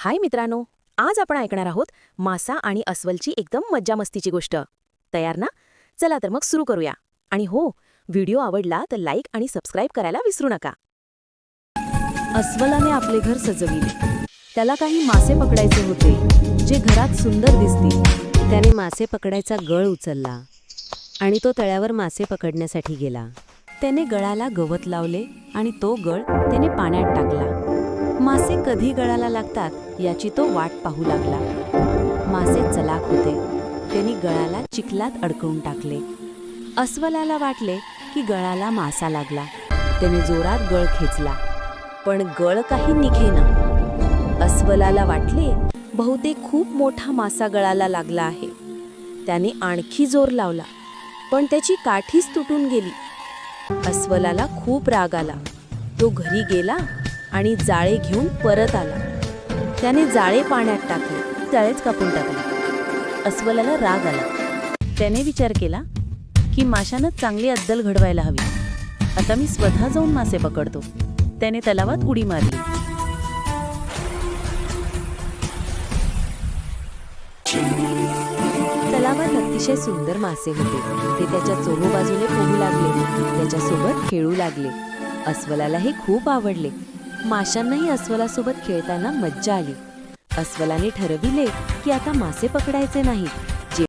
हाय मित्रांनो, आज आपण ऐकणार आहोत मासा आणि अस्वलची एकदम मज्जा मस्तीची गोष्ट. तयार ना? चला तर मग सुरू करूया. आणि हो, व्हिडिओ आवडला तर लाईक आणि सबस्क्राईब करायला विसरू नका. अस्वलाने आपले घर सजविले. त्याला काही मासे पकडायचे होते, जे घरात सुंदर दिसतील. त्याने मासे पकडायचा गळ उचलला आणि तो तळ्यावर मासे पकडण्यासाठी गेला. त्याने गळाला गवत लावले आणि तो गळ त्याने पाण्यात टाकला. मासे कधी गळाला लागतात याची तो वाट पाहू लागला. मासे चलाख होते. त्यांनी गळाला चिखलात अडकवून टाकले. अस्वलाला वाटले की गळाला मासा लागला. त्याने जोरात गळ खेचला, पण गळ काही निघेना. अस्वलाला वाटले बहुतेक खूप मोठा मासा गळाला लागला आहे. त्याने आणखी जोर लावला, पण त्याची काठीच तुटून गेली. अस्वलाला खूप राग आला. तो घरी गेला आणि जाळे घेऊन परत आला. त्याने जाळे पाण्यात टाकले, जाळेच कापून टाकले. अस्वलाला राग आला. त्याने विचार केला की माशानं चांगली अद्दल घडवायला हवी. आता मी स्वतः जाऊन मासे पकडतो. त्याने तलावात उडी मारली. तलावात अतिशय सुंदर मासे होते. ते त्याच्या चोहोबाजूने पोहू लागले, त्याच्यासोबत खेळू लागले. अस्वलालाही खूप आवडले. माशांनाही अस्वलासोबत खेळताना मज्जा आली. अस्वलाने ठरविले की आता मासे पकडायचे नाहीत,